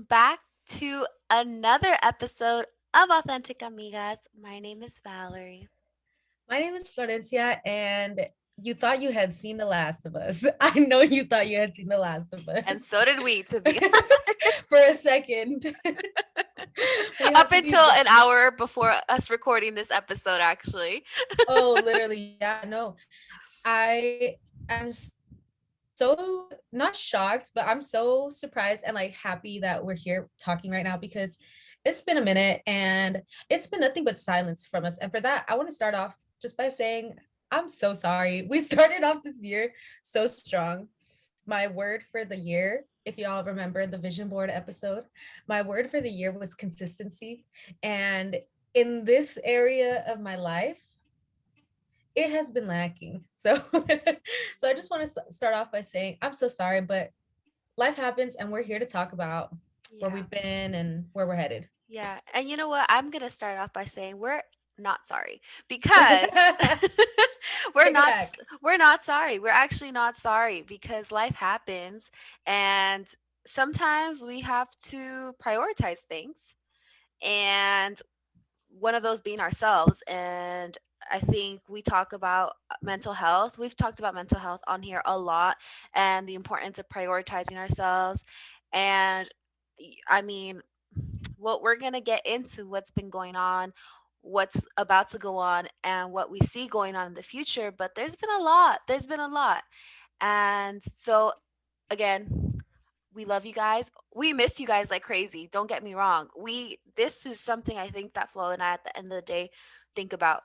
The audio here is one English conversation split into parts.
back to another episode of Authentic Amigas. My name is Valerie. My name is Florencia, and you thought you had seen The Last of Us. I know you thought you had seen The Last of And Us. so did we, to be For a second. We up have to be until an hour before us recording this episode, actually. literally, yeah, no. I'm so not shocked, but I'm so surprised and like happy that we're here talking right now because it's been a minute and it's been nothing but silence from us. And for that, I want to start off just by saying I'm so sorry. We started off this year so strong. My word for the year, if y'all remember the vision board episode, my word for the year was consistency. And in this area of my life, it has been lacking. So so I just want to start off by saying I'm so sorry, but life happens and we're here to talk about where Yeah. we've been and where we're headed. Yeah. And you know what? I'm going to start off by saying we're not sorry because we're Take it not back. we're not sorry. We're actually not sorry because life happens and sometimes we have to prioritize things, and one of those being ourselves. And I think we talk about mental health. We've talked about mental health on here a lot and the importance of prioritizing ourselves. And I mean, what we're going to get into what's been going on, what's about to go on, and what we see going on in the future. But there's been a lot. There's been a lot. And so, again, we love you guys. We miss you guys like crazy. Don't get me wrong. This is something I think that Flo and I at the end of the day think about.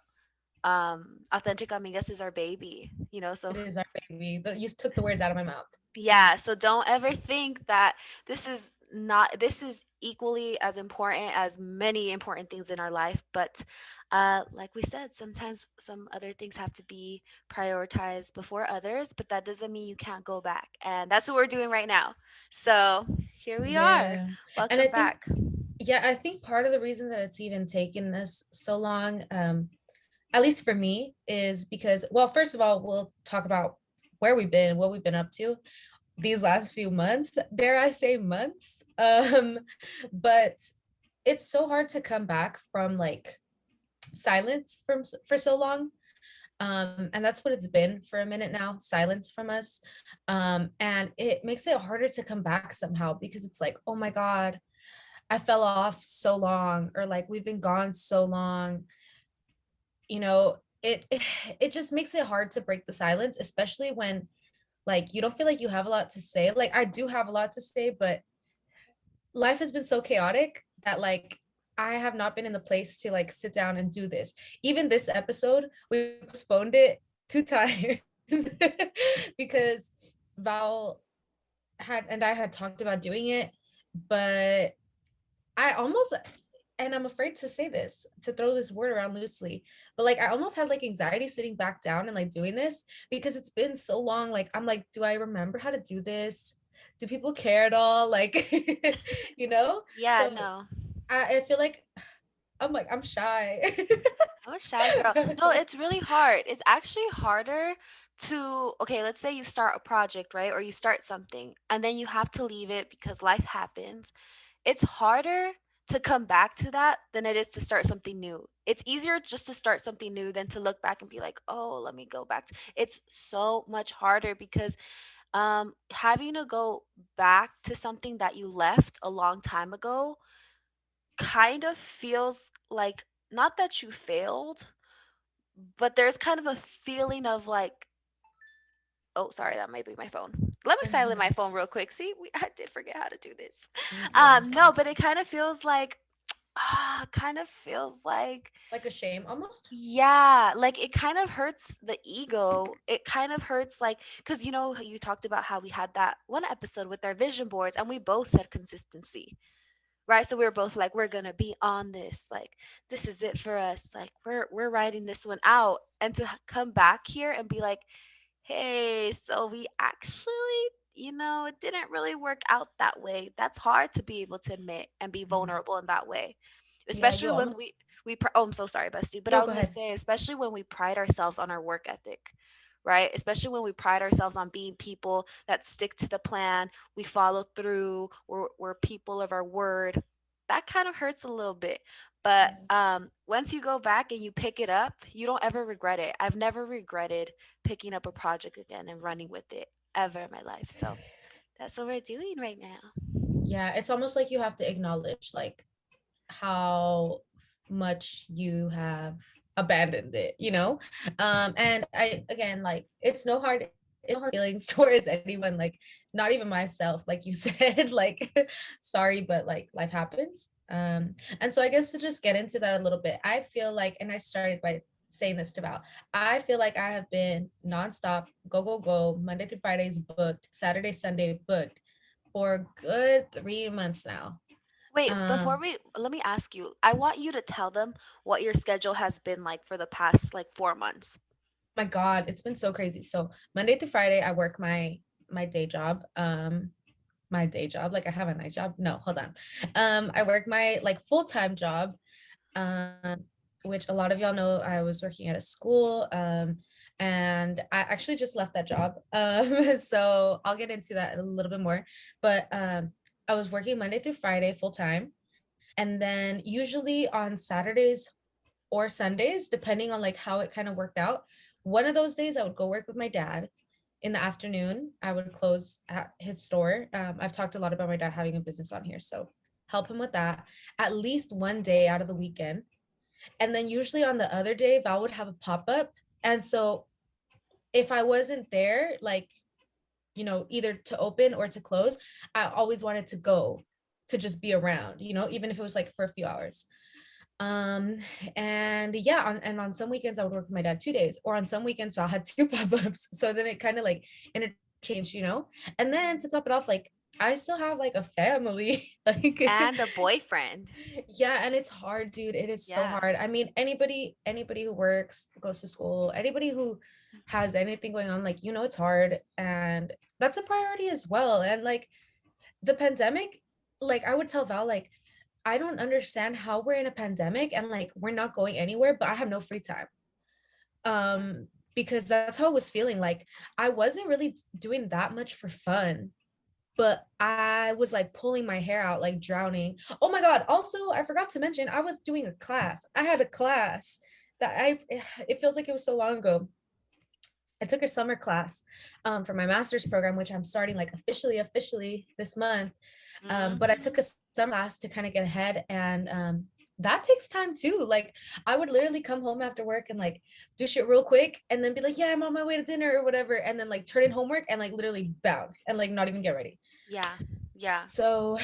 Authentic Amigas is our baby, so It is our baby. You took the words out of my mouth. yeah, so don't ever think that this is equally as important as many important things in our life, but like we said, sometimes some other things have to be prioritized before others, but that doesn't mean you can't go back. And that's what we're doing right now. So, here we are. Yeah. And Welcome I think back. yeah, I think part of the reason that it's even taken us so long, at least for me, is because, well, first of all, we'll talk about where we've been, what we've been up to these last few months, dare I say months. But it's so hard to come back from like silence for so long. And that's what it's been for a minute now, silence from us. And it makes it harder to come back somehow because it's like, oh my God, I fell off so long, or like we've been gone so long. You know, it just makes it hard to break the silence, especially when like you don't feel like you have a lot to say. Like I do have a lot to say, but life has been so chaotic that like I have not been in the place to like sit down and do this. Even this episode, we postponed it 2 times because Val I had talked about doing it, but I almost, and I'm afraid to say this, to throw this word around loosely, but like I almost had like anxiety sitting back down and like doing this because it's been so long. Like I'm like, do I remember how to do this? Do people care at all? Like, you know? Yeah, So no. I feel like I'm shy. I'm a shy girl. No, it's really hard. It's actually harder to, okay, let's say you start a project, right? Or you start something and then you have to leave it because life happens. It's harder to come back to that than it is to start something new. It's easier just to start something new than to look back and be like, "Oh, let me go back." It's so much harder because having to go back to something that you left a long time ago kind of feels like, not that you failed, but there's kind of a feeling of like, oh, sorry, that might be my phone. Let me silent my phone real quick. See, I did forget how to do this. Me too. No, but it kind of feels like, kind of feels like, Like a shame almost. yeah, like it kind of hurts the ego. It kind of hurts, like, because you talked about how we had that one episode with our vision boards and we both said consistency, right? So we were both like, we're gonna be on this, like this is it for us, like we're writing this one out. And to come back here and be like, hey, so we actually, it didn't really work out that way. That's hard to be able to admit and be Mhm. vulnerable in that way, Yeah, especially you when almost oh, I'm so sorry, bestie, but I no, was go gonna ahead. say, especially when we pride ourselves on our work ethic, right? Especially when we pride ourselves on being people that stick to the plan, we follow through, we're people of our word. That kind of hurts a little bit. But Yeah. once you go back and you pick it up, you don't ever regret it. I've never regretted picking up a project again and running with it ever in my life. So that's what we're doing right now. Yeah, it's almost like you have to acknowledge like how much you have abandoned it, you know? And I again like it's no hard feelings towards anyone, like not even myself, like you said, like sorry, but like life happens. And so I guess to just get into that a little bit, I feel like, and I started by saying this to Val, I feel like I have been nonstop, go, go, go, Monday through Fridays booked, Saturday, Sunday booked for a good 3 months now. Wait, before Um, we let me ask you. I want you to tell them what your schedule has been like for the past like 4 months. my God, it's been so crazy. So Monday through Friday, I work my day job. My day job, like I have a night job. No, hold on. I work my like full-time job, um, which a lot of y'all know I was working at a school. And I actually just left that job. So I'll get into that a little bit more. But I was working Monday through Friday full time. And then usually on Saturdays or Sundays, depending on like how it kind of worked out. One of those days I would go work with my dad. In the afternoon, I would close at his store. I've talked a lot about my dad having a business on here, so help him with that at least one day out of the weekend. And then usually on the other day, Val would have a pop up. And so if I wasn't there, like, either to open or to close, I always wanted to go to just be around, even if it was like for a few hours. Um, and yeah, on some weekends I would work with my dad 2 days, or on some weekends I had two pop-ups. So then it kind of like interchanged. And then to top it off, like I still have like a family. Like And a boyfriend. yeah, and it's hard, dude. It is so Yeah. hard. I mean, anybody who works, goes to school, anybody who has anything going on, like it's hard. And that's a priority as well. And like the pandemic, like I would tell Val, like, I don't understand how we're in a pandemic and like we're not going anywhere, but I have no free time. Because that's how I was feeling. Like I wasn't really doing that much for fun, but I was like pulling my hair out, like drowning. Oh my God. Also, I forgot to mention, I was doing a class. I had a class that it feels like it was so long ago. I took a summer class for my master's program, which I'm starting like officially this month. But I Hmm. took a summer class to kind of get ahead, and that takes time too. Like I would literally come home after work and like do shit real quick, and then be like, "Yeah, I'm on my way to dinner" or whatever, and then like turn in homework and like literally bounce and like not even get ready. Yeah. Yeah. So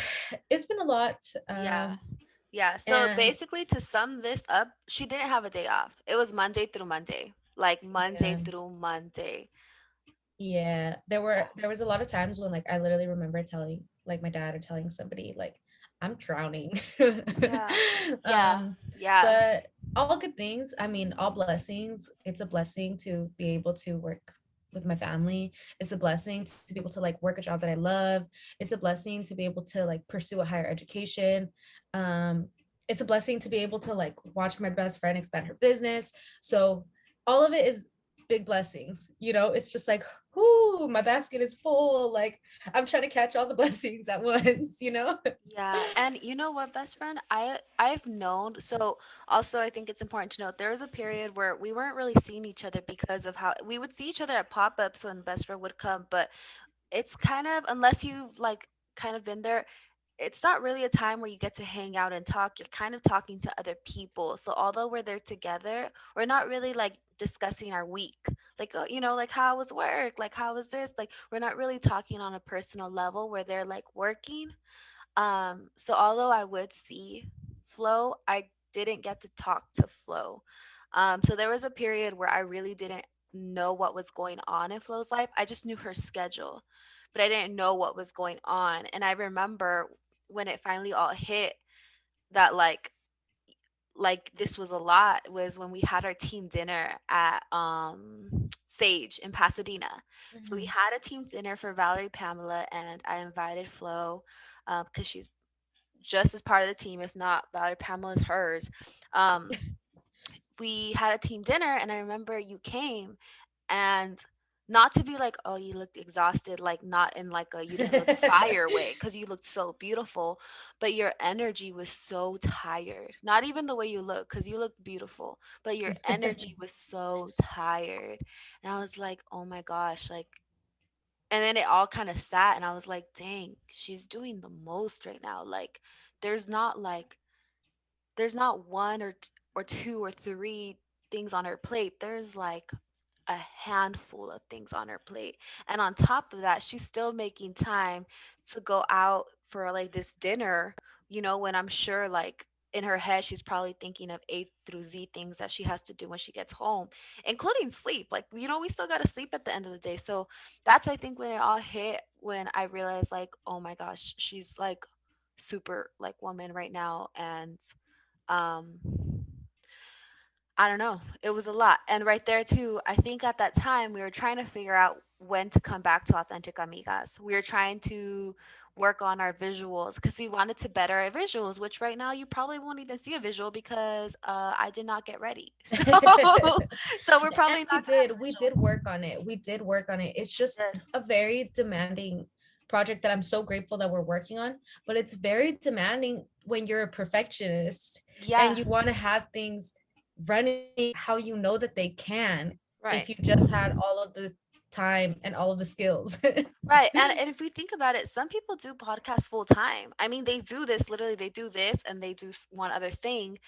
it's been a lot. Yeah. Yeah. So And basically, to sum this up, she didn't have a day off. It was Monday through Monday, like Monday yeah, through Monday. yeah, there was a lot of times when like I literally remember telling like my dad or telling somebody like I'm drowning. Yeah. Yeah. um, Yeah. but all good things. I mean, all blessings. It's a blessing to be able to work with my family. It's a blessing to be able to like work a job that I love. It's a blessing to be able to like pursue a higher education. Um, it's a blessing to be able to like watch my best friend expand her business. So all of it is big blessings. It's just like, whoo, my basket is full. Like I'm trying to catch all the blessings at once. Yeah, and you know what, best friend? I've known. So also, I think it's important to note there was a period where we weren't really seeing each other because of how we would see each other at pop-ups when best friend would come, but it's kind of, unless you've like kind of been there, it's not really a time where you get to hang out and talk. You're kind of talking to other people. So although we're there together, we're not really like discussing our week. Like, oh, like how was work? Like how was this? Like we're not really talking on a personal level where they're like working. So although I would see Flo, I didn't get to talk to Flo. So there was a period where I really didn't know what was going on in Flo's life. I just knew her schedule, but I didn't know what was going on. And I remember when it finally all hit that like this was a lot was when we had our team dinner at Sage in Pasadena. So we Mhm. had a team dinner for Valerie, Pamela, and I invited Flo because she's just as part of the team, if not Valerie, Pamela is hers. Um, we had a team dinner, and I remember you came, and Not to be like, oh, you looked exhausted, like not in like a you didn't look fire way, because you looked so beautiful, but your energy was so tired. Not even the way you look, because you looked beautiful, but your energy was so tired. And I was like, oh my gosh, like, and then it all kind of sat, and I was like, dang, she's doing the most right now. Like, there's not like there's not one or two or three things on her plate. There's like a handful of things on her plate. And on top of that, she's still making time to go out for like this dinner, when I'm sure like in her head she's probably thinking of A through Z things that she has to do when she gets home, including sleep. Like, we still got to sleep at the end of the day. So that's, I think, when it all hit, when I realized like, oh my gosh, she's like super like woman right now. And um I don't know. It was a lot. And right there too, I think at that time we were trying to figure out when to come back to Authentic Amigas. We were trying to work on our visuals because we wanted to better our visuals, which right now you probably won't even see a visual because I did not get ready. So so we're And probably not we gonna have did a we visual. did work on it. We did work on it. It's just We did. a very demanding project that I'm so grateful that we're working on, but it's very demanding when you're a perfectionist and Yeah, you want to have things running how you know that they can if right. you just had all of the time and all of the skills. Right. And if we think about it, some people do podcasts full time. I mean, they do this literally, they do this and they do one other thing.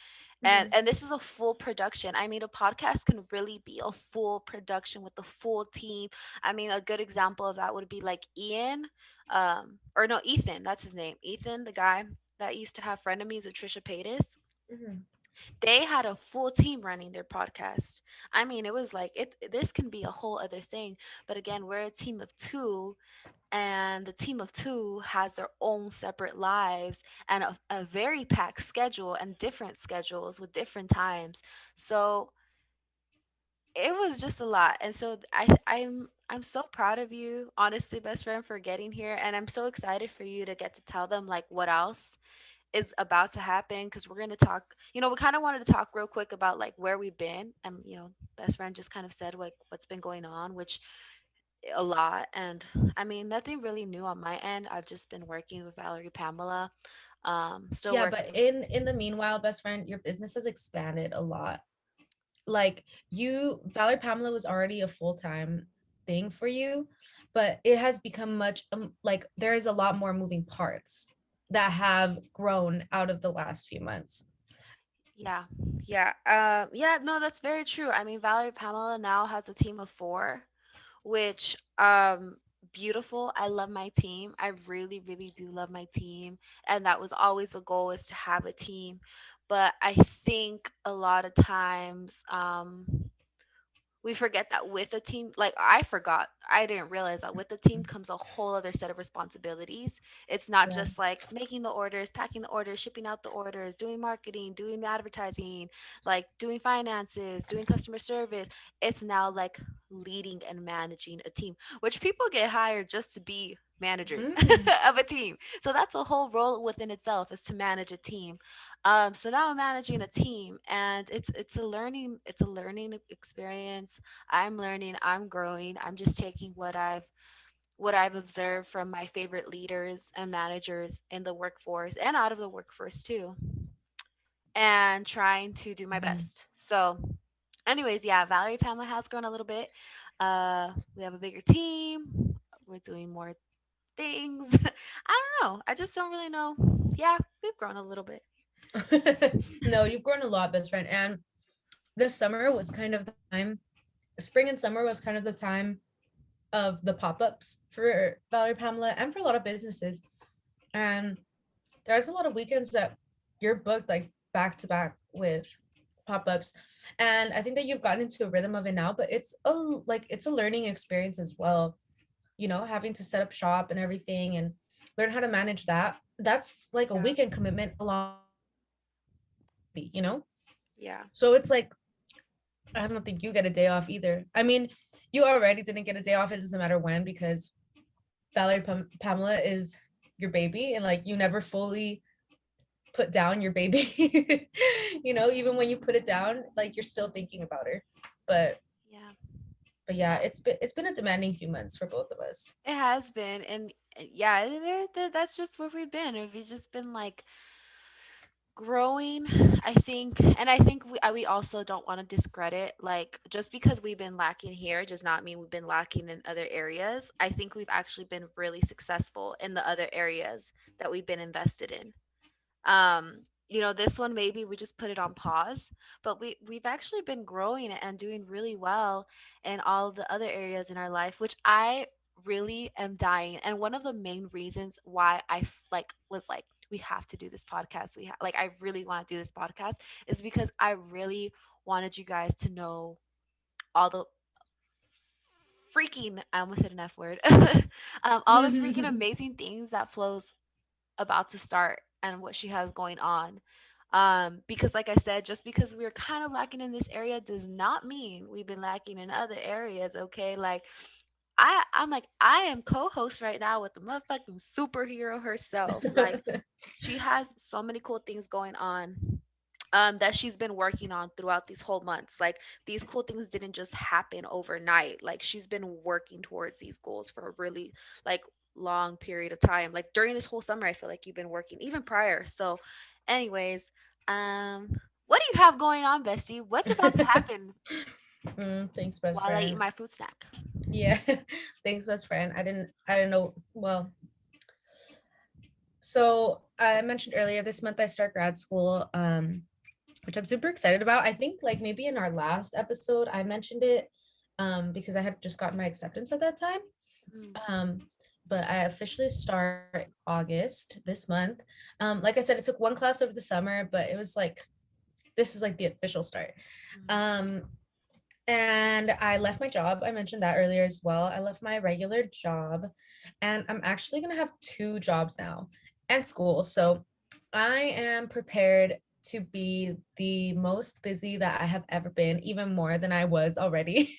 And Mhm, and this is a full production. I mean, a podcast can really be a full production with a full team. I mean, a good example of that would be like Ian, or no, Ethan, that's his name. Ethan, the guy that used to have frenemies with Trisha Paytas. mhm, They had a full team running their podcast. I mean, it was like this can be a whole other thing. But again, we're a team of two, and the team of two has their own separate lives and a very packed schedule and different schedules with different times. So it was just a lot. And so I'm so proud of you, honestly, best friend, for getting here. And I'm so excited for you to get to tell them like what else is about to happen, because we're going to talk, we kind of wanted to talk real quick about like where we've been. And best friend just kind of said like what's been going on, which a lot. And I mean, nothing really new on my end. I've just been working with Valerie Pamela, still yeah, but working. in the meanwhile, best friend, your business has expanded a lot. Like you, Valerie Pamela was already a full-time thing for you, but it has become much like there is a lot more moving parts that have grown out of the last few months. Yeah, yeah, yeah, no, that's very true. I mean, Valerie Pamela now has a team of four, which beautiful. I love my team. I really, really do love my team, and that was always the goal, is to have a team. But I think a lot of times we forget that with a team, like I forgot, I didn't realize that with the team comes a whole other set of responsibilities. It's not Yeah. just like making the orders, packing the orders, shipping out the orders, doing marketing, doing advertising, like doing finances, doing customer service. It's now like leading and managing a team, which people get hired just to be managers Mhm. of a team. So that's a whole role within itself, is to manage a team. So now I'm managing a team, and it's a learning experience. I'm learning, I'm growing. I'm just taking what I've observed from my favorite leaders and managers in the workforce and out of the workforce too, and trying to do my Mhm. best. So, anyways, yeah, Valerie Pamela has grown a little bit. We have a bigger team. We're doing more things. I don't know. I just don't really know. Yeah, we've grown a little bit. No, you've grown a lot, best friend. And this summer was kind of the time, spring and summer was kind of the time of the pop-ups for Valerie Pamela and for a lot of businesses. And there's a lot of weekends that you're booked like back to back with pop-ups. And I think that you've gotten into a rhythm of it now, but it's a learning experience as well, having to set up shop and everything and learn how to manage that. That's like a Yeah. weekend commitment along with. Yeah. So it's like I don't think you get a day off either. I mean, you already didn't get a day off. It doesn't matter when because Pamela is your baby, and like you never fully put down your baby. Even when you put it down, like you're still thinking about her. But Yeah. But yeah, it's been a demanding few months for both of us. It has been, and yeah, that's just where we've been. We've just been like growing, I think. And I think we also don't want to discredit, like, just because we've been lacking here does not mean we've been lacking in other areas. I think we've actually been really successful in the other areas that we've been invested in. This one maybe we just put it on pause, but we've actually been growing and doing really well in all the other areas in our life, which I really am dying. And one of the main reasons why like was like, we have to do this podcast, like, I really want to do this podcast, is because I really wanted you guys to know all the freaking, I almost said an F word, all the freaking amazing things that flows about to start and what she has going on. Because, like I said, just because we're kind of lacking in this area does not mean we've been lacking in other areas. Okay, like, I'm like, I am co-host right now with the motherfucking superhero herself. Like, she has so many cool things going on, that she's been working on throughout these whole months. Like, these cool things didn't just happen overnight. Like, she's been working towards these goals for a really, like, long period of time. Like, during this whole summer, I feel like you've been working even prior. So, anyways, um, what do you have going on, Bestie? What's about to happen Thanks, best while I eat friend. my fruit snack? Yeah, thanks, best friend. I didn't know. Well, so I mentioned earlier this month I start grad school, which I'm super excited about. I think like maybe in our last episode I mentioned it, because I had just gotten my acceptance at that time. Mm, Um, but I officially start August this month. Like I said, it took one class over the summer, but it was like this is like the official start. mhm. Um, and I left my job. I mentioned that earlier as well. I left my regular job, and I'm actually going to have two jobs now and school. So I am prepared to be the most busy that I have ever been, even more than I was already.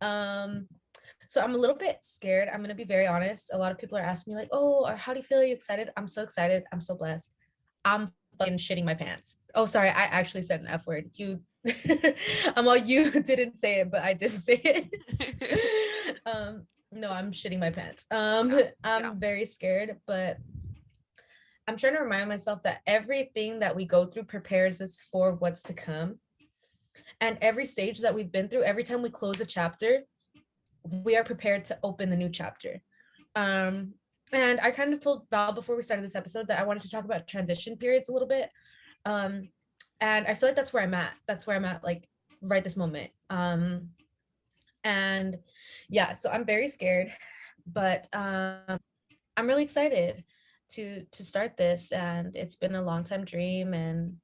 um, so I'm a little bit scared. I'm going to be very honest. A lot of people are asking me, like, oh, how do you feel? Are you excited? I'm so excited. I'm so blessed. I'm fucking shitting my pants. Oh, sorry. I actually said an F word. I'm all, you didn't say it, but I did say it. No, I'm shitting my pants. Yeah, yeah, I'm very scared, but I'm trying to remind myself that everything that we go through prepares us for what's to come. And every stage that we've been through, every time we close a chapter, we are prepared to open the new chapter. Um, and I kind of told Val before we started this episode that I wanted to talk about transition periods a little bit. Um, and I feel like that's where I'm at. That's where I'm at, like right this moment. And yeah, so I'm very scared, but I'm really excited to start this, and it's been a long time dream, and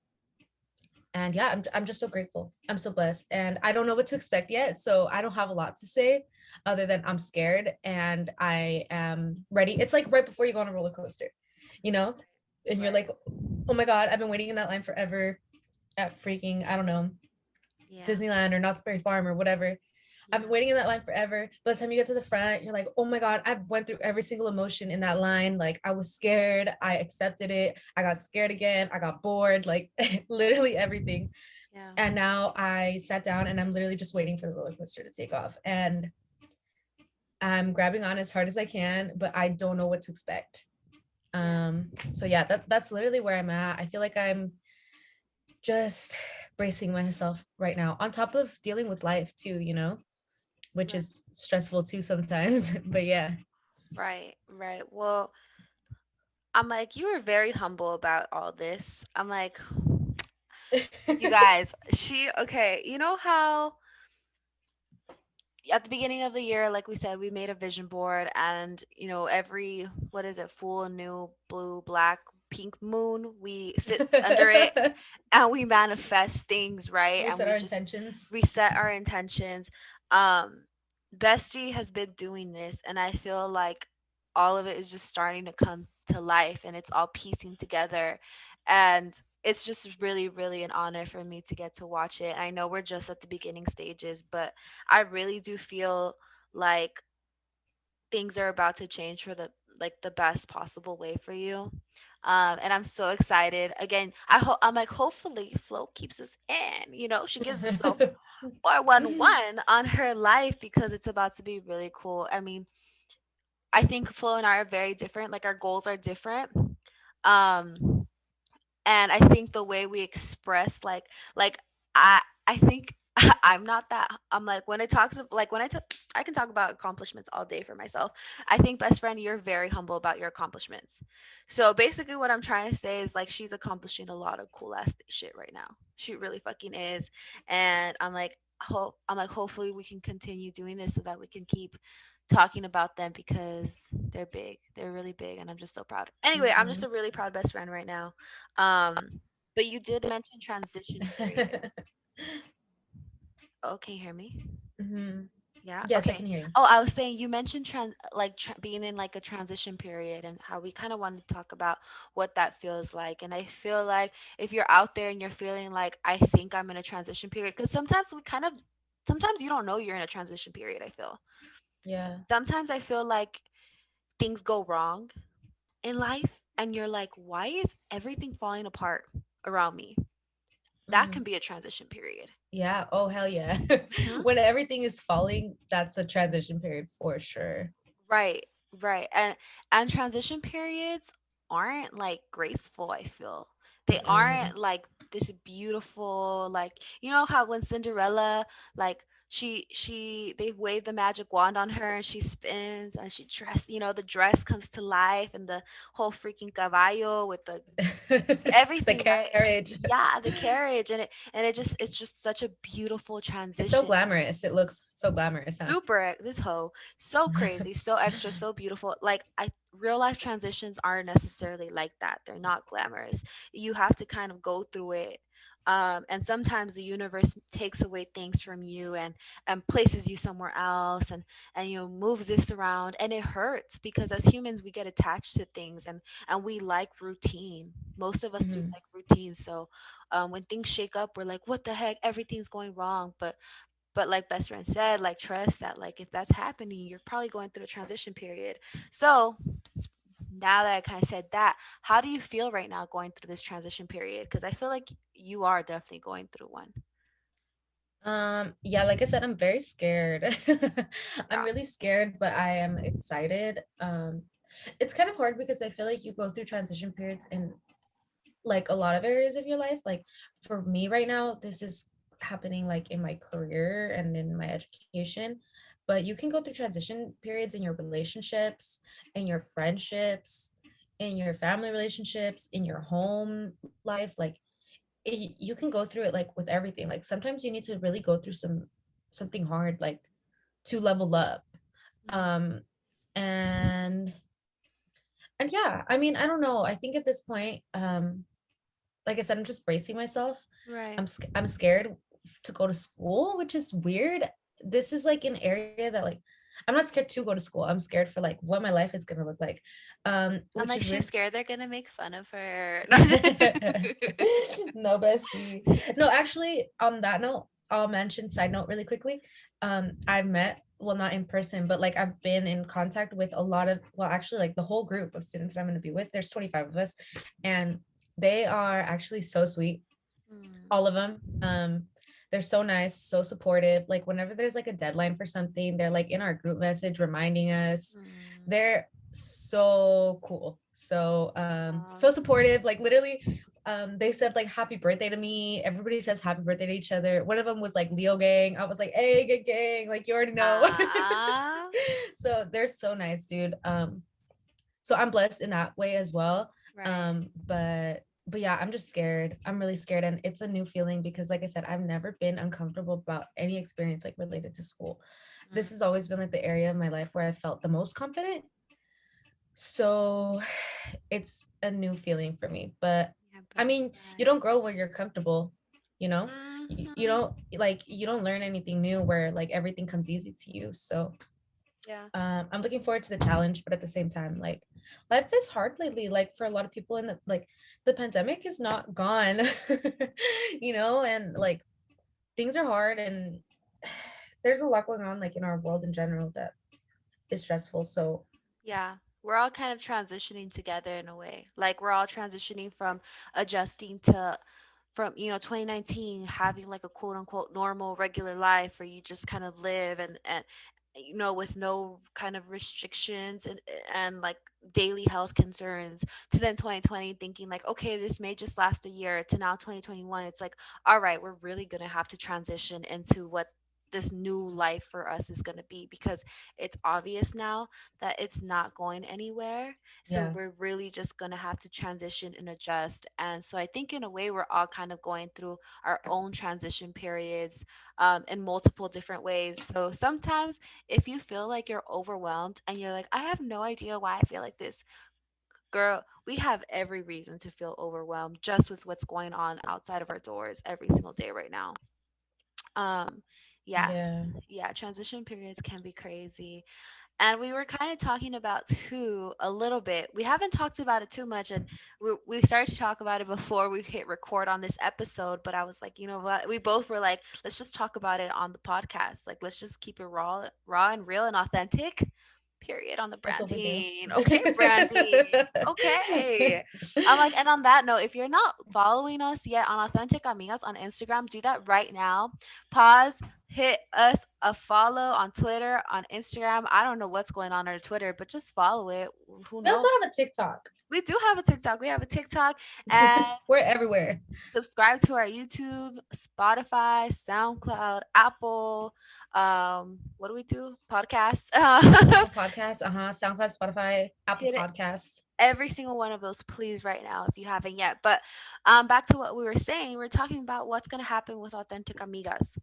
yeah, I'm just so grateful. I'm so blessed, and I don't know what to expect yet, so I don't have a lot to say other than I'm scared and I am ready. It's like right before you go on a roller coaster, you know, and you're right. like, oh my god, I've been waiting in that line forever at freaking, I don't know, Yeah, Disneyland or Knott's Berry Farm or whatever. I've been yeah, waiting in that line forever. By the time you get to the front, you're like, oh my God, I've went through every single emotion in that line. Like I was scared, I accepted it, I got scared again, I got bored, like literally everything. yeah, And now I sat down and I'm literally just waiting for the roller coaster to take off. And I'm grabbing on as hard as I can, but I don't know what to expect. yeah, So yeah, that's literally where I'm at. I feel like I'm just bracing myself right now on top of dealing with life too, which right, is stressful too sometimes. But yeah. right, right. Well, I'm like, you were very humble about all this. I'm like, you guys, okay, you know how at the beginning of the year, like we said, we made a vision board, and every, what is it, full, new, blue, black, pink moon, we sit under it and we manifest things, right? We And set we our just intentions. reset our intentions. Um, Bestie has been doing this, and I feel like all of it is just starting to come to life, and it's all piecing together. And it's just really, really an honor for me to get to watch it. I know we're just at the beginning stages, but I really do feel like things are about to change for the best possible way for you. And I'm so excited. Again, I'm like, hopefully Flo keeps us in. You know, she gives us a 411 on her life because it's about to be really cool. I mean, I think Flo and I are very different. Like our goals are different. Um, and I think the way we express like I think I'm not that. I'm like when it talks of like when I can talk about accomplishments all day for myself. I think best friend, you're very humble about your accomplishments. So basically what I'm trying to say is like she's accomplishing a lot of cool ass shit right now. She really fucking is. And I'm like hopefully we can continue doing this so that we can keep talking about them because they're big. They're really big and I'm just so proud. Anyway, I'm just Mhm. a really proud best friend right now. But you did mention transition period. Oh, can you hear me? Mhm. Yeah. Yes, I Okay. can hear you. Oh, I was saying you mentioned being in like a transition period and how we kind of wanted to talk about what that feels like. And I feel like if you're out there and you're feeling like I think I'm in a transition period, because sometimes you don't know you're in a transition period. I feel Yeah. sometimes I feel like things go wrong in life, and you're like, why is everything falling apart around me? That Mhm. can be a transition period. Yeah. Oh, hell yeah. Mhm. When everything is falling, that's a transition period for sure. Right, right. And transition periods aren't like graceful, I feel. They Mm-mm. aren't like this beautiful like you know how when Cinderella like she they wave the magic wand on her and she spins and she dress, you know, the dress comes to life and the whole freaking caballo with the The everything, right? carriage. Yeah, the carriage and it just it's just such a beautiful It's so transition. glamorous. It looks so glamorous, huh? Super this hoe so crazy, so extra, so beautiful. Like I real life transitions aren't necessarily like that. They're not glamorous. You have to kind of go through it. And sometimes the universe takes away things from you and places you somewhere else and you know moves this around and it hurts because as humans we get attached to things and we like routine. Most of us do Mhm. like routine. So when things shake up we're like what the heck, everything's going wrong. But like best friend said, like trust that like if that's happening, you're probably going through a transition period. So now that I kind of said that, how do you feel right now going through this transition period? Because I feel like you are definitely going through one. Yeah, like I said, I'm very scared. I'm Yeah. really scared, but I am excited. It's kind of hard because I feel like you go through transition periods in like a lot of areas of your life. Like for me right now, this is happening like in my career and in my education. But you can go through transition periods in your relationships, in your friendships, in your family relationships, in your home life. Like you can go through it like with everything. Like sometimes you need to really go through something hard, like to level up. Mm, Um, and and yeah, I mean, I don't know. I think at this point, like I said, I'm just bracing myself. right. I'm scared to go to school, which is weird. This is like an area that like I'm not scared to go to school. I'm scared for like what my life is gonna look like. I'm Which like, is she's weird. scared they're gonna make fun of her. No, bestie. No, actually, on that note, I'll mention side note really quickly. I've met, well, not in person, but like I've been in contact with a lot of, well, actually, like the whole group of students that I'm going to be with. There's 25 of us, and they are actually so sweet, Mm, all of them. They're so nice, so supportive. Like whenever there's like a deadline for something, they're like in our group message reminding us. mm. They're so cool, so Aw. so supportive. Like literally, they said like happy birthday to me. Everybody says happy birthday to each other. One of them was like Leo gang. I was like, hey, good gang, like you already know. Ah, So they're so nice, dude. So I'm blessed in that way as well. right. But yeah, I'm just scared. I'm really scared, and it's a new feeling because like I said, I've never been uncomfortable about any experience like related to school. This Mm, has always been like the area of my life where I felt the most confident. So it's a new feeling for me. But yeah, I best mean, you friend. don't grow where you're comfortable, you know? You Hmm. don't like you don't learn anything new where like everything comes easy to you. So Yeah. I'm looking forward to the challenge, but at the same time, like life is hard lately. Like for a lot of people in the like the pandemic is not gone, you know, and like things are hard and there's a lot going on like in our world in general that is stressful. So Yeah. we're all kind of transitioning together in a way. Like we're all transitioning from adjusting to from 2019 having like a quote unquote normal regular life where you just kind of live and with no kind of restrictions and like daily health concerns, to then 2020 thinking like, okay, this may just last a year, to now 2021 it's like, all right, we're really going to have to transition into what this new life for us is going to be, because it's obvious now that it's not going anywhere. So Yeah. we're really just going to have to transition and adjust. And so I think in a way we're all kind of going through our own transition periods, in multiple different ways. So sometimes if you feel like you're overwhelmed and you're like, I have no idea why I feel like this, girl, we have every reason to feel overwhelmed just with what's going on outside of our doors every single day right now. Um, yeah, Yeah. yeah, transition periods can be crazy. And we were kind of talking about too a little bit. We haven't talked about it too much, and we started to talk about it before we hit record on this episode. But I was like, you know what? We both were like, let's just talk about it on the podcast. Like, let's just keep it raw and real and authentic. Period on the That's what we do. branding. Okay, branding. Okay. I'm like, and on that note, if you're not following us yet on Authentic Amigas on Instagram, do that right now. Pause, hit us a follow on Twitter, on Instagram. I don't know what's going on Twitter, but just follow it. Who We also knows? have a TikTok. We do have a TikTok. We have a TikTok, and We're everywhere. subscribe to our YouTube, Spotify, SoundCloud, Apple. What do we do? Podcast. Apple Podcasts, SoundCloud, Spotify, Apple Hit it. Podcasts. Every single one of those, please, right now, if you haven't yet. But back to what we were saying, we're talking about what's going to happen with Authentic Amigas,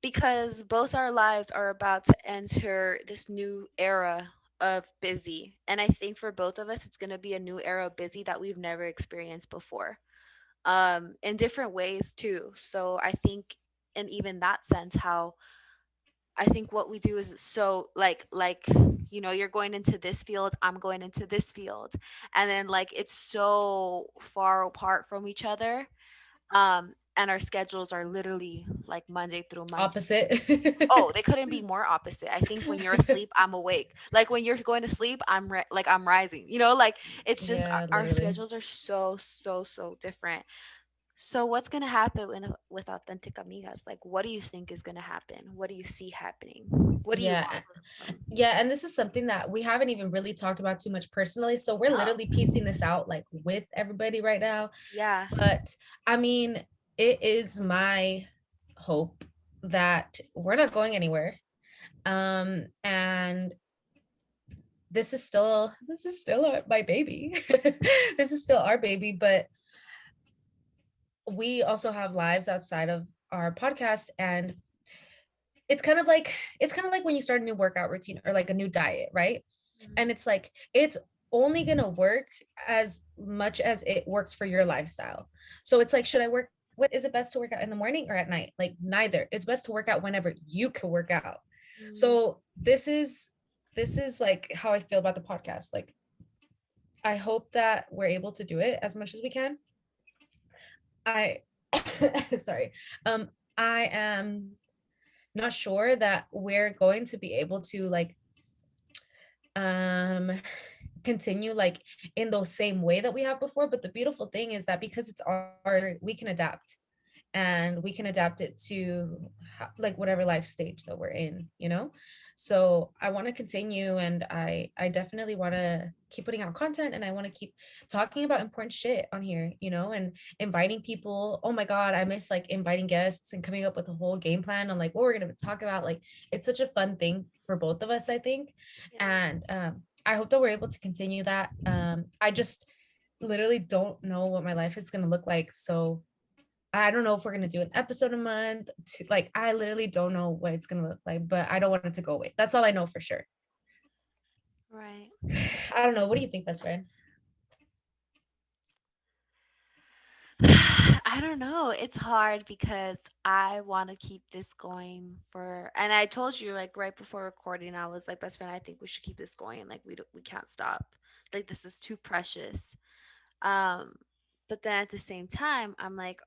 because both our lives are about to enter this new era of busy. And I think for both of us, it's going to be a new era of busy that we've never experienced before, in different ways too. So I think, in even that sense, how I think what we do is so like you're going into this field, I'm going into this field, and then like it's so far apart from each other. And our schedules are literally like Monday through Monday. Opposite. Oh, they couldn't be more opposite. I think when you're asleep, I'm awake. Like when you're going to sleep, like I'm rising. Like it's just Yeah, our literally. schedules are so different. So what's gonna happen with Authentic Amigas? Like, what do you think is gonna happen? What do you see happening? What do you Yeah. want from? Yeah, and this is something that we haven't even really talked about too much personally. So we're No. literally piecing this out like with everybody right now. Yeah. But I mean, it is my hope that we're not going anywhere. And this is still my baby. This is still our baby, but we also have lives outside of our podcast, and it's kind of like when you start a new workout routine or like a new diet, right? And Mhm. it's like it's only going to work as much as it works for your lifestyle. So it's like, should I work what is it best to work out in the morning or at night? Like neither. It's best to work out whenever you can work out. Mm. So this is like how I feel about the podcast. Like I hope that we're able to do it as much as we can. I sorry. I am not sure that we're going to be able to like um continue like in the same way that we have before, but the beautiful thing is that because it's our we can adapt, and we can adapt it to like whatever life stage that we're in. So I want to continue, and I definitely want to keep putting out content, and I want to keep talking about important shit on here, and inviting people. Oh my god, I miss like inviting guests and coming up with a whole game plan on like what we're going to talk about. Like it's such a fun thing for both of us, I think. Yeah. And I hope that we're able to continue that. I just literally don't know what my life is going to look like. So I don't know if we're gonna do an episode a month. Like, I literally don't know what it's gonna look like, but I don't want it to go away. That's all I know for sure. Right. I don't know. What do you think, best friend? I don't know. It's hard because I want to keep this going for, and I told you like right before recording, I was like, best friend, I think we should keep this going. Like we can't stop. Like this is too precious. Um, but then at the same time, I'm like,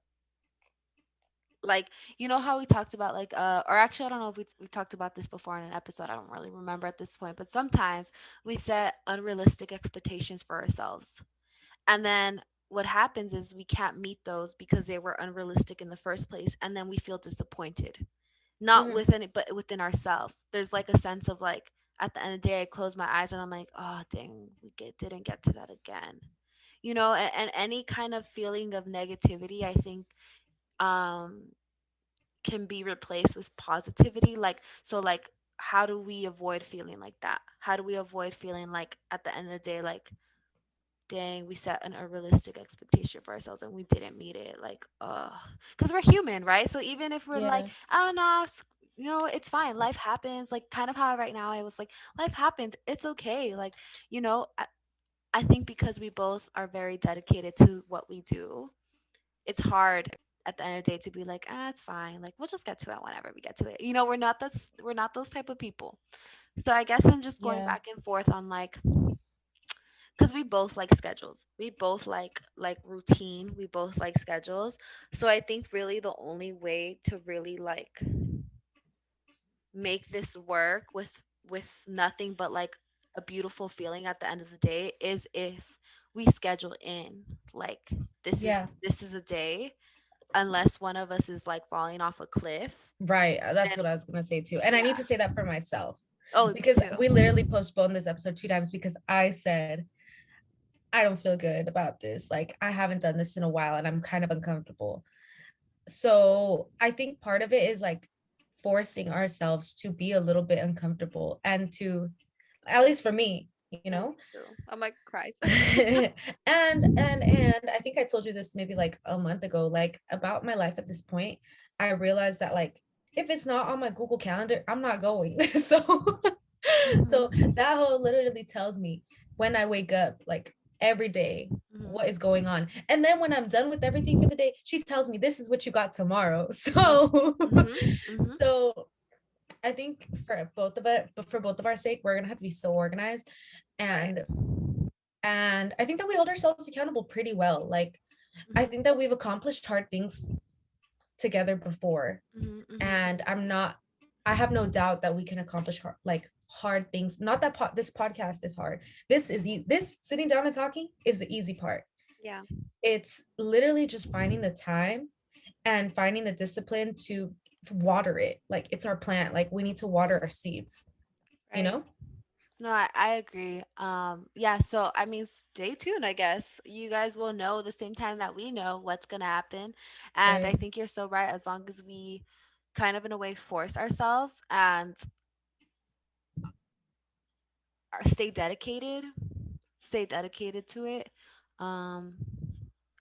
like, you know how we talked about like or actually I don't know if we talked about this before in an episode. I don't really remember at this point, but sometimes we set unrealistic expectations for ourselves. And then what happens is we can't meet those because they were unrealistic in the first place, and then we feel disappointed. Not Mhm. within it, but within ourselves. There's like a sense of like at the end of the day I close my eyes and I'm like, "Oh, dang, didn't get to that again." And any kind of feeling of negativity, I think um can be replaced with positivity. Like, so like, how do we avoid feeling like that? How do we avoid feeling like at the end of the day, like, dang, we set an unrealistic expectation for ourselves and we didn't meet it? Like, because we're human, right? So even if we're like, Yeah. I don't know, it's fine. Life happens. Like, kind of how right now I was like, life happens. It's okay. Like, I think because we both are very dedicated to what we do, it's hard at the end of the day to be like, it's fine. Like, we'll just get to it whenever we get to it. We're not those type of people. So I guess I'm just going Yeah. back and forth on like, because we both like schedules. We both like routine. We both like schedules. So I think really the only way to really like make this work with nothing but like a beautiful feeling at the end of the day is if we schedule in like Yeah. this is a day, unless one of us is like falling off a cliff. Right. That's Then what I was gonna say too. And I need yeah. to say that for myself Oh, me because too. we literally postponed this episode 2 times because I said I don't feel good about this. Like I haven't done this in a while and I'm kind of uncomfortable. So I think part of it is like forcing ourselves to be a little bit uncomfortable and to, at least for me, you Oh, know. me too. I'm like cry soon. And I think I told you this maybe like a month ago, like about my life at this point. I realized that like if it's not on my Google Calendar, I'm not going. So Mhm. that whole literally tells me when I wake up, like every day, what Mhm. is going on. And then when I'm done with everything for the day, she tells me this is what you got tomorrow. Mhm. So Mhm. Mhm. so I think for both of it, but for both of our sake, we're gonna have to be so organized. Right. And and I think that we hold ourselves accountable pretty well. Like I Mhm. think that we've accomplished hard things together before. Mhm. Mhm. And I have no doubt that we can accomplish hard things. Not that this podcast is hard. This sitting down and talking is the easy part. Yeah. It's literally just finding the time and finding the discipline to water it. Like it's our plant. Like we need to water our seeds, you Right. know? No, I agree. Yeah, so I mean, stay tuned, I guess. You guys will know the same time that we know what's gonna happen. And I Right. think you're so right, as long as we kind of in a way force ourselves and stay dedicated to it, um,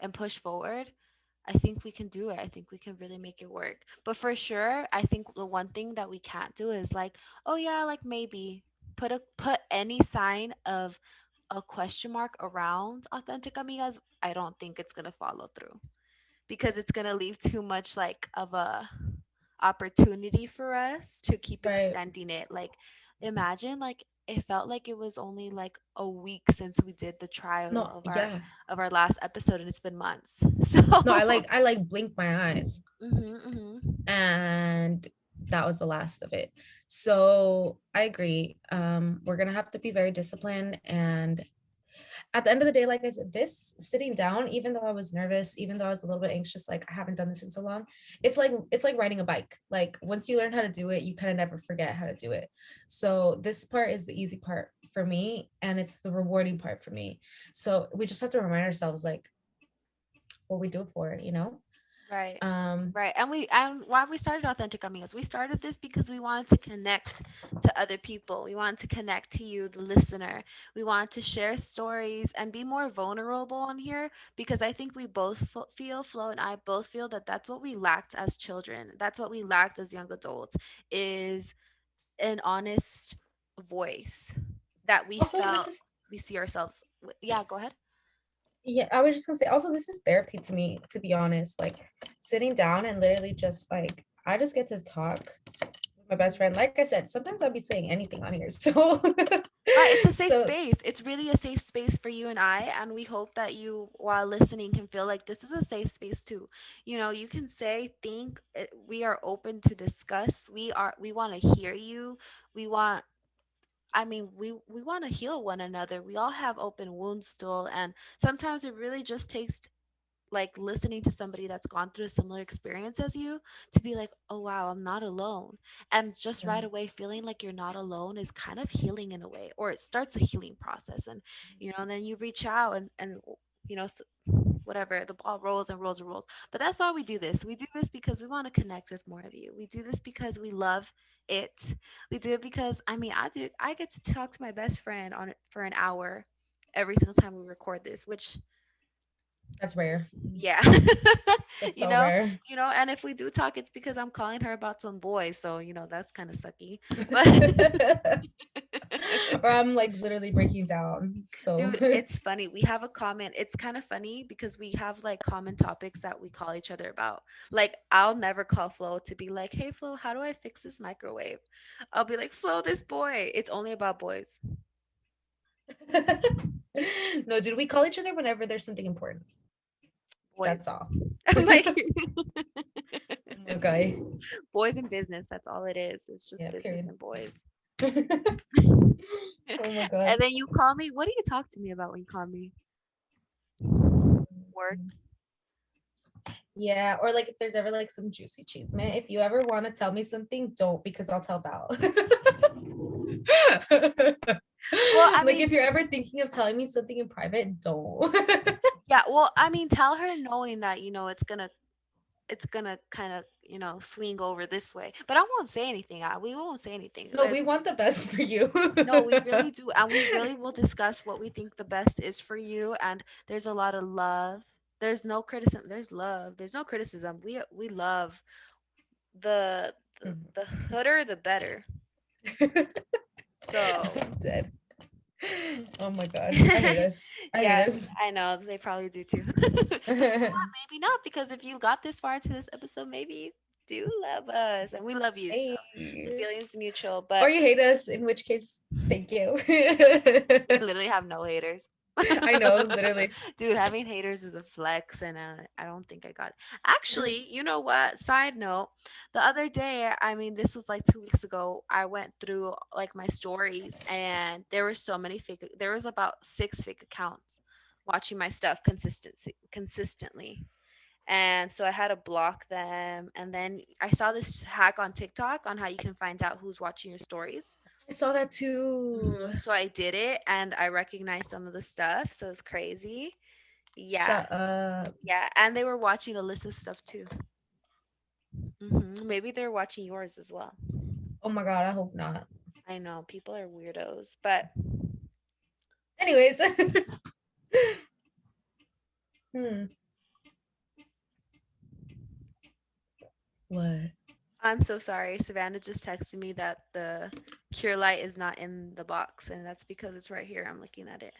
and push forward. I think we can do it. I think we can really make it work. But for sure, I think the one thing that we can't do is like, oh yeah, like maybe put any sign of a question mark around authentic amigas. I don't think it's gonna follow through because it's gonna leave too much like of a opportunity for us to keep Right. extending it. Like, imagine like it felt like it was only like a week since we did the trial No, yeah. of our last episode, and it's been months. So, No, I like blinked my eyes mhm, mhm. and that was the last of it. So I agree. We're gonna have to be very disciplined. And at the end of the day, like I said, this sitting down, even though I was nervous, even though I was a little bit anxious, like I haven't done this in so long, it's like riding a bike. Like once you learn how to do it, you kind of never forget how to do it. So this part is the easy part for me, and it's the rewarding part for me. So we just have to remind ourselves like what we do it for, you know? Right. Um, Right. And why we started Authentic Amigas. We started this because we wanted to connect to other people. We wanted to connect to you, the listener. We want to share stories and be more vulnerable on here because I think we both feel, Flo and I both feel that that's what we lacked as children. That's what we lacked as young adults is an honest voice that we Also, felt we see ourselves. Yeah, go ahead. yeah, I was just gonna say, also, this is therapy to me, to be honest. Like sitting down and literally just like, I just get to talk with my best friend. Like I said, sometimes I'll be saying anything on here. So Right, it's a safe so space. It's really a safe space for you and I, and we hope that you, while listening, can feel like this is a safe space too. You know, you can say, think. We are open to discuss. We want to hear you. We want. I mean, we want to heal one another. We all have open wounds still, and sometimes it really just takes like listening to somebody that's gone through a similar experience as you to be like, oh wow, I'm not alone. And just right away feeling like you're not alone is kind of healing in a way, or it starts a healing process. And then you reach out and you know s whatever, the ball rolls and rolls and rolls. But that's why we do this. We do this because we want to connect with more of you. We do this because we love it. We do it because I get to talk to my best friend on it for an hour every single time we record this, which that's rare. yeah. That's you so know, rare. and if we do talk, it's because I'm calling her about some boys, so that's kind of sucky. But Or I'm like literally breaking down. So dude, it's funny. We have a comment. It's kind of funny because we have like common topics that we call each other about. Like I'll never call Flo to be like, "Hey Flo, how do I fix this microwave?" I'll be like, "Flo, this boy." It's only about boys. no, dude, we call each other whenever there's something important. Boys. That's all. I'm like Okay. boys in business. That's all it is. It's just Yeah, business period. and boys. Oh my god. And then you call me. What do you talk to me about when you call me? Work. Yeah, or like if there's ever like some juicy cheese, man. If you ever want to tell me something, don't, because I'll tell Val. Well, I Like mean, if you're ever thinking of telling me something in private, don't. yeah, well, I mean, tell her knowing that, it's gonna kind of, swing over this way. But I won't say anything. We won't say anything. No, we want the best for you. No, we really do. And we really will discuss what we think the best is for you. And there's a lot of love. There's no criticism. There's love. There's no criticism. We love the hooder, the better. So I'm dead. Oh my god. I hate us. I hate yeah, us. I know they probably do too. But you know what? Maybe not, because if you got this far into this episode, maybe you do love us, and we love you. So the Hey. feeling's mutual. Or But you hate us, in which case, thank you. we literally have no haters. I know, literally. Dude, having haters is a flex, and I don't think I got it. Actually, you know what? Side note, the other day, I mean, this was like 2 weeks ago, I went through like my stories, and there were so many fake. There was about 6 fake accounts watching my stuff consistently. And so I had to block them. And then I saw this hack on TikTok on how you can find out who's watching your stories. I saw that too. So I did it, and I recognized some of the stuff. So it's crazy. Yeah. Shut up. Yeah. And they were watching Alyssa's stuff too. Maybe they're watching yours as well. Oh my god, I hope not. I know people are weirdos, but Anyways. hmm. What? I'm so sorry. Savannah just texted me that the cure light is not in the box, and that's because it's right here. I'm looking at it.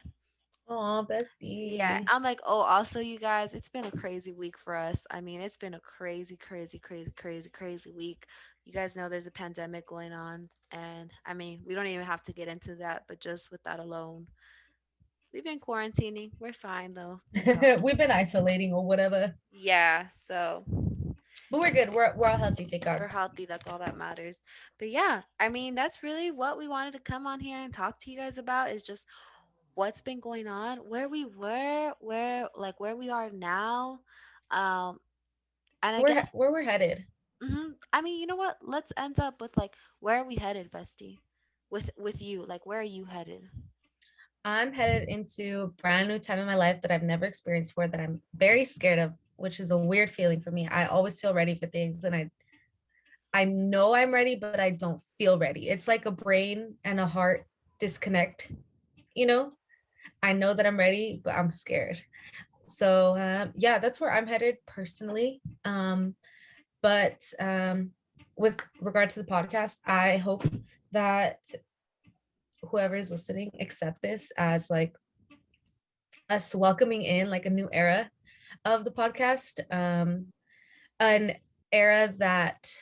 Oh, Yeah, bestie. I'm like, oh, also, you guys, it's been a crazy week for us. I mean, it's been a crazy, crazy, crazy, crazy, crazy week. You guys know there's a pandemic going on. And I mean, we don't even have to get into that, but just with that alone, we've been quarantining. We're fine though. So, We've been isolating or whatever. yeah, so But we're good. We're all healthy, thank God. we're healthy. That's all that matters. But yeah, I mean, that's really what we wanted to come on here and talk to you guys about, is just what's been going on, where we were, where we are now. Um, And I guess, Where we're headed. I mean, you know what? Let's end up with like, where are we headed, bestie? With you, like, where are you headed? I'm headed into a brand new time in my life that I've never experienced before, that I'm very scared of, which is a weird feeling for me. I always feel ready for things, and I know I'm ready, but I don't feel ready. It's like a brain and a heart disconnect, you know? I know that I'm ready, but I'm scared. So yeah, that's where I'm headed personally. But with regard to the podcast, I hope that whoever is listening accept this as like us welcoming in like a new era of the podcast, an era that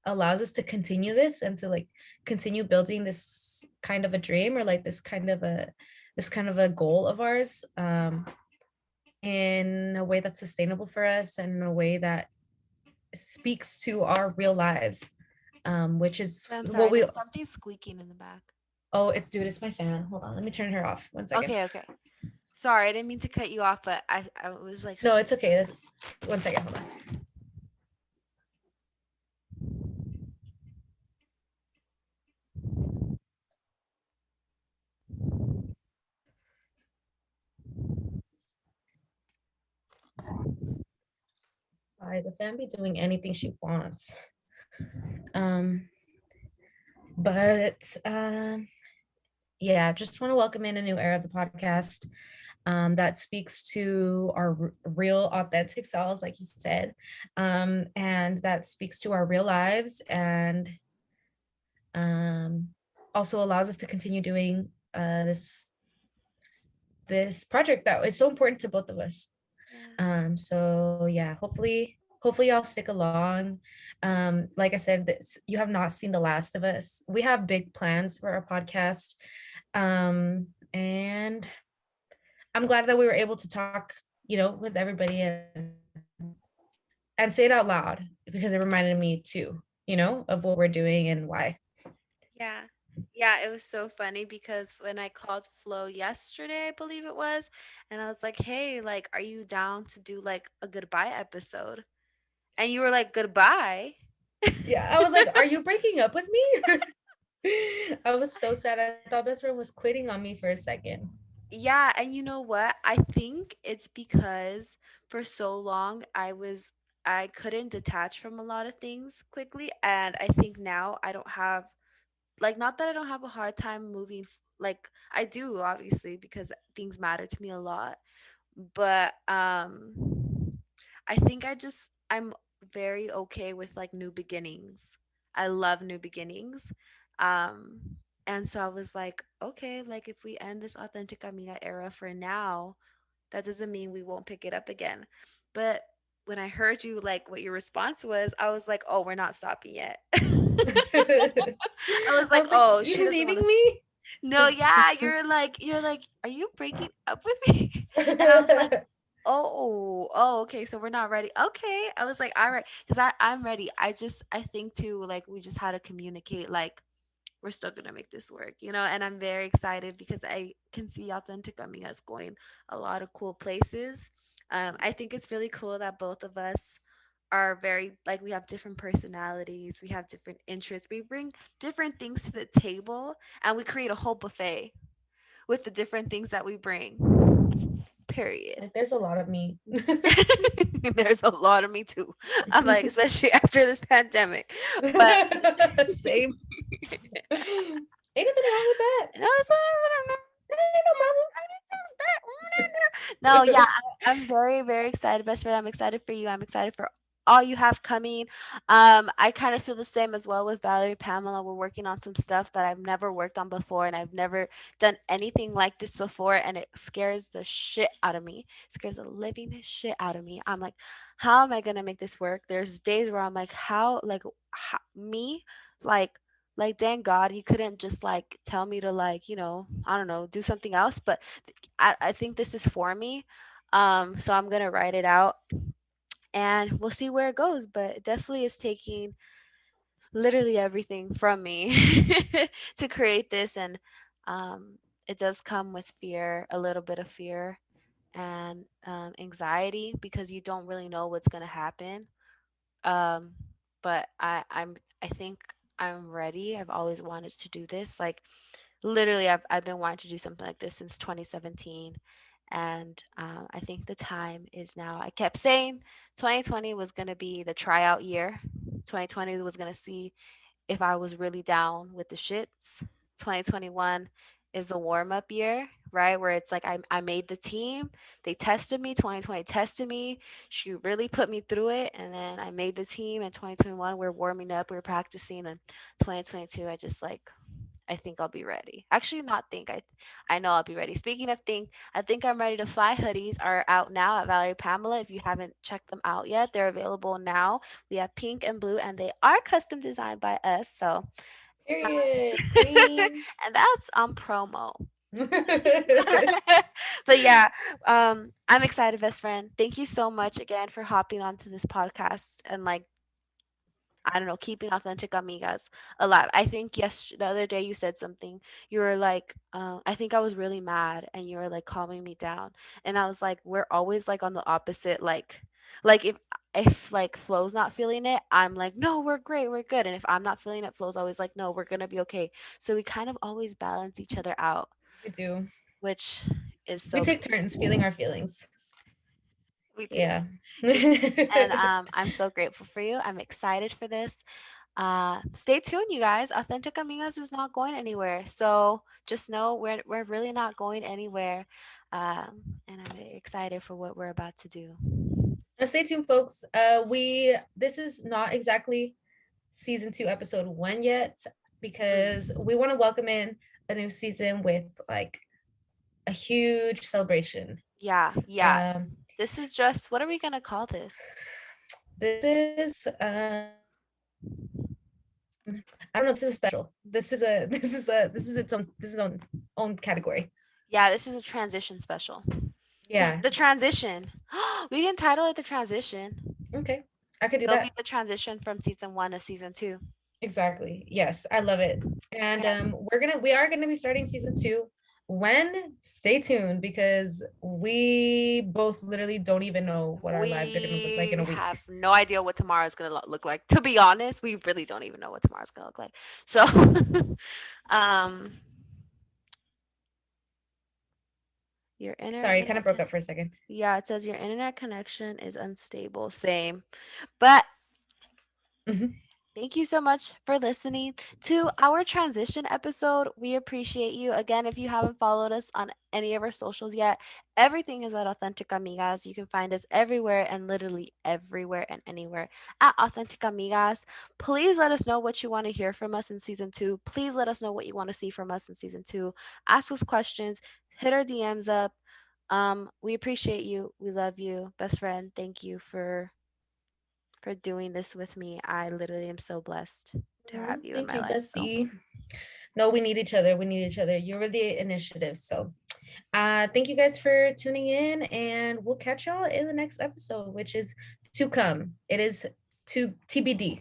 allows us to continue this and to like continue building this kind of a dream, or like this kind of a goal of ours, in a way that's sustainable for us and in a way that speaks to our real lives, which is Wait, I'm what sorry. we. There's something squeaking in the back. Oh, it's dude, it's my fan. Hold on, let me turn her off. 1 second. Okay, okay. Sorry, I didn't mean to cut you off, but I was like No, it's squeaking. okay. 1 second. Hold on. Sorry, the fan be doing anything she wants. Um, but yeah, just want to welcome in a new era of the podcast, that speaks to our real authentic selves, like you said, and that speaks to our real lives, and um, also allows us to continue doing this project that is so important to both of us. Yeah. So yeah, hopefully y'all stick along. Like I said, you have not seen the last of us. We have big plans for our podcast. And I'm glad that we were able to talk, with everybody, and say it out loud, because it reminded me too, of what we're doing and why. Yeah. Yeah, it was so funny because when I called Flo yesterday, I believe it was, and I was like, "Hey, like, are you down to do like a goodbye episode?" And you were like, "Goodbye?" Yeah, I was like, are you breaking up with me? I was so sad. I thought best friend was quitting on me for a second. Yeah, and you know what? I think it's because for so long I couldn't detach from a lot of things quickly, and I think now I don't have, like, not that I don't have a hard time moving like I do obviously because things matter to me a lot, but I think I'm very okay with like new beginnings. I love new beginnings. And so I was like, okay, like if we end this authentic amiga era for now, that doesn't mean we won't pick it up again. But when I heard you, like what your response was, I was like, oh, we're not stopping yet. I I was like, was like, oh, she you doesn't want leaving to. me? No, yeah, you're like, are you breaking up with me? And I was like, oh, okay, so we're not ready. Okay. I was like, all right, because I'm ready. I think too, like we just had to communicate, like we're still gonna make this work, and I'm very excited because I can see Authentic Amigas going a lot of cool places. I think it's really cool that both of us are very, like, we have different personalities, we have different interests, we bring different things to the table, and we create a whole buffet with the different things that we bring. Period. Like, there's a lot of me. There's a lot of me too. I'm like, especially after this pandemic. But Same. Ain't nothing wrong with that. no, Ain't no, no yeah, problem. I'm very, very excited, best friend. I'm excited for you. I'm excited for all you have coming. I kind of feel the same as well with Valerie Pamela. We're working on some stuff that I've never worked on before, and I've never done anything like this before, and it scares the shit out of me. It scares the living shit out of me. I'm like, how am I gonna make this work? There's days where I'm like, me, like. Like, dang God, you couldn't just like tell me to, like, I don't know, do something else. But I think this is for me. So I'm gonna write it out and we'll see where it goes. But it definitely is taking literally everything from me to create this. And it does come with fear, a little bit of fear and anxiety because you don't really know what's gonna happen. Um, but I think I'm ready. I've always wanted to do this. Like literally, I've been wanting to do something like this since 2017, and I think the time is now. I kept saying 2020 was gonna be the tryout year. 2020 was gonna see if I was really down with the shits. 2021 is the warm up year, right? Where it's like I made the team. They tested me. 2020 tested me. She really put me through it. And then I made the team in 2021. We're warming up, we're practicing. And 2022, I think I'll be ready. Actually, not think. I know I'll be ready. Speaking of think, I think I'm ready to fly hoodies are out now at Valerie Pamela. If you haven't checked them out yet, they're available now. We have pink and blue, and they are custom designed by us. So, Period. Queen. and that's on promo. But yeah, I'm excited, best friend. Thank you so much again for hopping onto this podcast and like I don't know, keeping authentic amigas alive. I think yes, the other day you said something. You were like, I think I was really mad, and you were like calming me down, and I was like, we're always like on the opposite. Like if like Flo's not feeling it, I'm like, no, we're great, we're good. And if I'm not feeling it, Flo's always like, no, we're gonna be okay. So we kind of always balance each other out, We do. which is We so take turns feeling our feelings. we do. Yeah. We do. And I'm so grateful for you. I'm excited for this. Stay tuned, you guys. Authentic Amigas is not going anywhere. So just know we're really not going anywhere. And I'm excited for what we're about to do. Stay tuned, folks. We this is not exactly season 2, episode 1 yet, because Mm. we want to welcome in a new season with like a huge celebration. Yeah, yeah. Um, This is just what are we gonna call this? this is I don't know. This is special. This is its own category. Yeah, this is a transition special. This Yeah. the transition. We can title it the transition. Okay. I could do It'll be that. the transition from season one to season two. Exactly. Yes, I love it. And Okay. we are gonna be starting season 2. When? Stay tuned, because we both literally don't even know what our lives are gonna look like in We a week. have no idea what tomorrow's gonna look like. To be honest, we really don't even know what tomorrow's gonna look like. So, um, your Sorry, it kind of internet, broke up for a second. yeah, it says your internet connection is unstable. Same, but Mhm. thank you so much for listening to our transition episode. We appreciate you. Again, if you haven't followed us on any of our socials yet, everything is at Authentic Amigas. You can find us everywhere and literally everywhere and anywhere at Authentic Amigas. Please let us know what you want to hear from us in season two. Please let us know what you want to see from us in season two. Ask us questions, hit our DMs up. We appreciate you. We love you. Best friend, thank you for doing this with me. I literally am so blessed to have you in Thank my you, life. So, Bessie. No, we need each other. We need each other. You were the initiative. So thank you guys for tuning in, and we'll catch y'all in the next episode, which is to come. It is to TBD. TB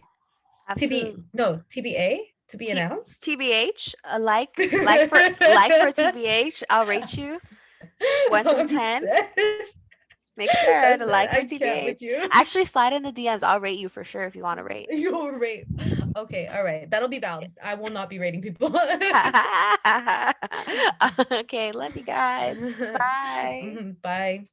absolutely. no TBA, to be announced. TBH, a like for TBH. I'll rate you 1 through 10. Make sure to That like for I can't with TBH. you. Actually, slide in the DMs. I'll rate you for sure if you want to rate. You'll rate. Okay, all right. That'll be Val. I will not be rating people. Okay, love you guys. Bye. Bye.